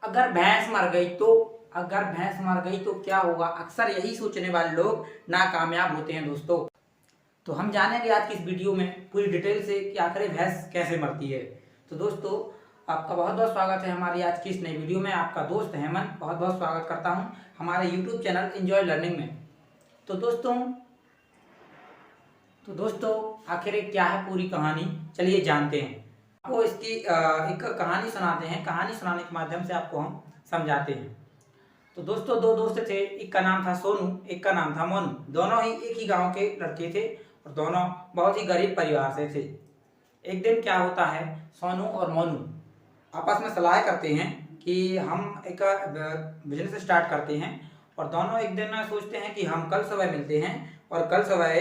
अगर भैंस मर गई तो अगर भैंस मर गई तो क्या होगा, अक्सर यही सोचने वाले लोग नाकामयाब होते हैं दोस्तों। तो हम जानेंगे आज की इस वीडियो में पूरी डिटेल से कि आखिर भैंस कैसे मरती है। तो दोस्तों, आपका बहुत बहुत स्वागत है हमारी आज की इस नई वीडियो में। आपका दोस्त हेमंत बहुत बहुत स्वागत करता हूं हमारे यूट्यूब चैनल एंजॉय लर्निंग में। तो दोस्तों आखिर क्या है पूरी कहानी, चलिए जानते हैं। आपको इसकी एक कहानी सुनाते हैं। कहानी सुनाने के माध्यम से आपको हम समझाते हैं। तो दोस्तों, दो दोस्त थे, एक का नाम था सोनू, एक का नाम था मोनू। दोनों ही एक ही गांव के लड़के थे और दोनों बहुत ही गरीब परिवार से थे। एक दिन क्या होता है, सोनू और मोनू आपस में सलाह करते हैं कि हम एक बिजनेस स्टार्ट करते हैं। और दोनों एक दिन सोचते हैं कि हम कल सुबह मिलते हैं और कल सुबह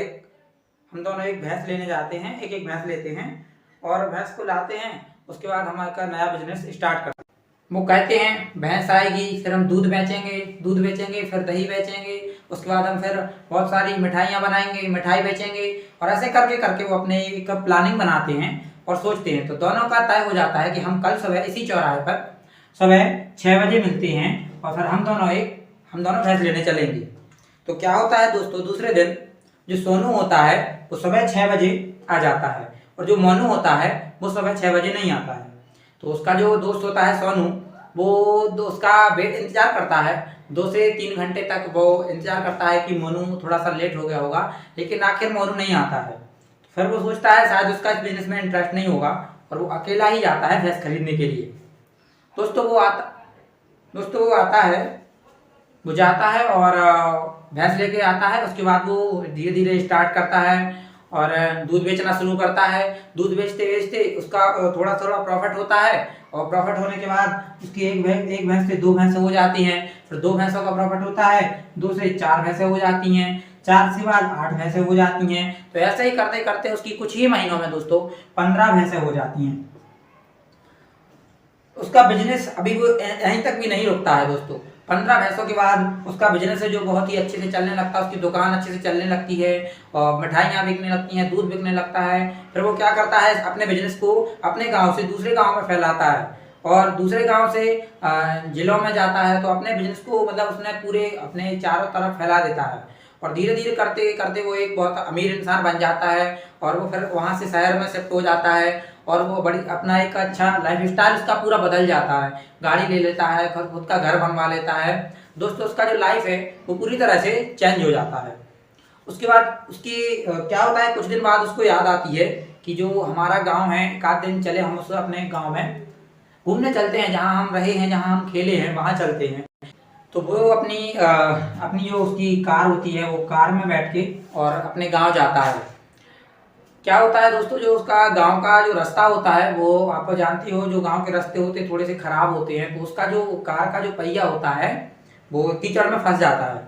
हम दोनों एक भैंस लेने जाते हैं, एक एक भैंस लेते हैं और भैंस को लाते हैं। उसके बाद हमारा नया बिजनेस स्टार्ट करते हैं। वो कहते हैं भैंस आएगी, फिर हम दूध बेचेंगे, फिर दही बेचेंगे, उसके बाद हम फिर बहुत सारी मिठाइयाँ बनाएंगे, मिठाई बेचेंगे। और ऐसे करके करके वो अपने एक प्लानिंग बनाते हैं और सोचते हैं। तो दोनों का तय हो जाता है कि हम कल सुबह इसी चौराहे पर सुबह 6 बजे मिलते हैं और फिर हम दोनों भैंस लेने चलेंगे। तो क्या होता है दोस्तों, दूसरे दिन जो सोनू होता है वो सुबह 6 बजे आ जाता है और जो मोनू होता है वो सुबह 6 बजे नहीं आता है। तो उसका जो दोस्त होता है सोनू, वो उसका वेट इंतजार करता है 2 से 3 घंटे तक। वो इंतजार करता है कि मोनू थोड़ा सा लेट हो गया होगा, लेकिन आखिर मोनू नहीं आता है। फिर वो सोचता है शायद उसका इस बिजनेस में इंटरेस्ट नहीं होगा और वो अकेला ही जाता है भैंस खरीदने के लिए। दोस्तों वो आता है, वो जाता है और भैंस लेके आता है। उसके बाद वो धीरे धीरे स्टार्ट करता है और दूध बेचना शुरू करता है। दूध बेचते बेचते उसका थोड़ा थोड़ा प्रॉफिट होता है और प्रॉफिट होने के बाद उसकी एक भैंस से 2 भैंसें हो जाती हैं। फिर 2 भैंसों का प्रॉफिट होता है, 2 से 4 भैंसें हो जाती हैं, 4 से बाद 8 भैंसें हो जाती हैं। तो ऐसे ही करते करते उसकी कुछ ही महीनों में दोस्तों 15 भैंसें हो जाती हैं। उसका बिजनेस अभी वो यहीं तक भी नहीं रुकता है दोस्तों। 15 भैंसों के बाद उसका बिजनेस है जो बहुत ही अच्छे से चलने लगता है। उसकी दुकान अच्छे से चलने लगती है और मिठाइयाँ बिकने लगती हैं, दूध बिकने लगता है। फिर वो क्या करता है, अपने बिजनेस को अपने गांव से दूसरे गांव में फैलाता है और दूसरे गांव से जिलों में जाता है। तो अपने बिजनेस को मतलब उसने पूरे अपने चारों तरफ फैला देता है और धीरे धीरे करते करते वो एक बहुत अमीर इंसान बन जाता है और वो फिर वहाँ से शहर में शिफ्ट हो जाता है और वो बड़ी अपना एक अच्छा लाइफ स्टाइल उसका पूरा बदल जाता है। गाड़ी ले लेता है, खुद का घर बनवा लेता है। दोस्तों, उसका जो लाइफ है वो पूरी तरह से चेंज हो जाता है। उसके बाद उसकी क्या होता है, कुछ दिन बाद उसको याद आती है कि जो हमारा गांव है, एक आध दिन चले हम उसको अपने गांव में घूमने चलते हैं, जहाँ हम रहे हैं, जहाँ हम खेले हैं, वहाँ चलते हैं। तो वो अपनी जो उसकी कार होती है, वो कार में बैठ के और अपने गांव जाता है। क्या होता है दोस्तों, जो उसका गांव का जो रास्ता होता है वो आप जानती हो, जो गांव के रास्ते होते हैं थोड़े से खराब होते हैं। तो उसका जो कार का जो पहिया होता है वो कीचड़ में फंस जाता है।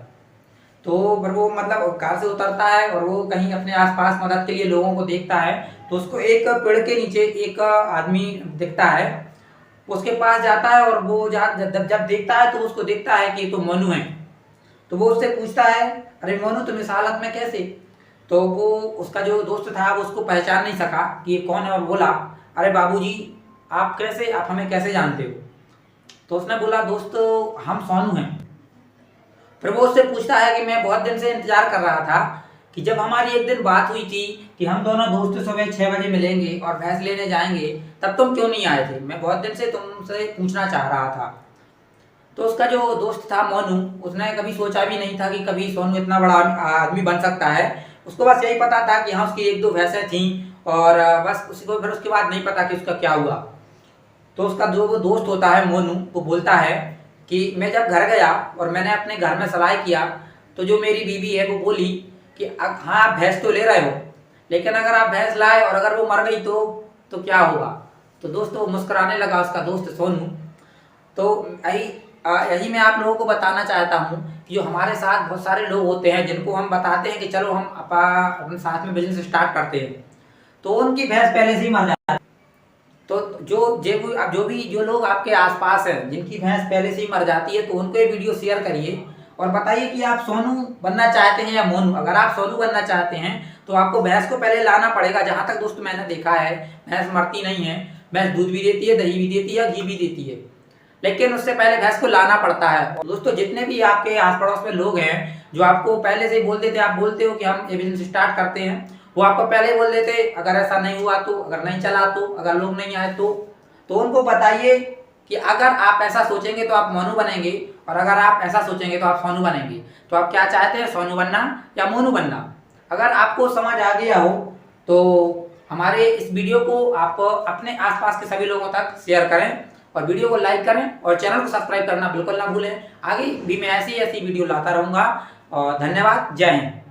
तो फिर वो मतलब कार से उतरता है और वो कहीं अपने आसपास मदद के लिए लोगों को देखता है। तो उसको एक पेड़ के नीचे एक आदमी दिखता है। उसके पास जाता है और वो जब देखता है तो उसको देखता है कि तो मोनू है। तो वो उससे पूछता है, अरे मोनू तुम इस हालत में कैसे? तो वो उसका जो दोस्त था वो उसको पहचान नहीं सका कि ये कौन है और बोला, अरे बाबूजी आप हमें कैसे जानते हो? तो उसने बोला, दोस्त हम सोनू हैं। फिर वो उससे पूछता है कि मैं बहुत दिन से इंतजार कर रहा था कि जब हमारी एक दिन बात हुई थी कि हम दोनों दोस्त सुबह 6 बजे मिलेंगे और भैंस लेने जाएंगे, तब तुम क्यों नहीं आए थे? मैं बहुत दिन से तुमसे पूछना चाह रहा था। तो उसका जो दोस्त था मोनू, उसने कभी सोचा भी नहीं था कि कभी सोनू इतना बड़ा आदमी बन सकता है। उसको बस यही पता था कि हाँ उसकी 1-2 भैंसें थीं और बस उसको फिर उसके बाद नहीं पता कि उसका क्या हुआ। तो उसका जो वो दोस्त होता है मोनू, वो बोलता है कि मैं जब घर गया और मैंने अपने घर में सलाह किया तो जो मेरी बीवी है वो बोली कि हाँ आप भैंस तो ले रहे हो, लेकिन अगर आप भैंस लाए और अगर वो मर गई तो क्या होगा? तो दोस्तों मुस्कुराने लगा उसका दोस्त सोनू। तो यही मैं आप लोगों को बताना चाहता हूँ कि जो हमारे साथ बहुत सारे लोग होते हैं जिनको हम बताते हैं कि चलो हम अपने साथ में बिजनेस स्टार्ट करते हैं, तो उनकी भैंस पहले से ही मर जाती है। तो जो लोग आपके आसपास हैं जिनकी भैंस पहले से ही मर जाती है, तो उनको ये वीडियो शेयर करिए और बताइए कि आप सोनू बनना चाहते हैं या मोनू। अगर आप सोनू बनना चाहते हैं तो आपको भैंस को पहले लाना पड़ेगा। जहाँ तक दोस्त मैंने देखा है, भैंस मरती नहीं है। भैंस दूध भी देती है, दही भी देती है, घी भी देती है, लेकिन उससे पहले भैंस को लाना पड़ता है। दोस्तों जितने भी आपके आस पड़ोस में लोग हैं जो आपको पहले से ही बोल देते, आप बोलते हो कि हम ये बिजनेस स्टार्ट करते हैं, वो आपको पहले ही बोल देते अगर ऐसा नहीं हुआ तो, अगर नहीं चला तो, अगर लोग नहीं आए तो उनको बताइए कि अगर आप ऐसा सोचेंगे तो आप मोनू बनेंगे, और अगर आप ऐसा सोचेंगे तो आप सोनू बनेंगे। तो आप क्या चाहते हैं, सोनू बनना या मोनू बनना? अगर आपको समझ आ गया हो तो हमारे इस वीडियो को आप अपने आसपास के सभी लोगों तक शेयर करें और वीडियो को लाइक करें और चैनल को सब्सक्राइब करना बिल्कुल ना भूलें। आगे भी मैं ऐसी वीडियो लाता रहूँगा। और धन्यवाद। जय हिंद।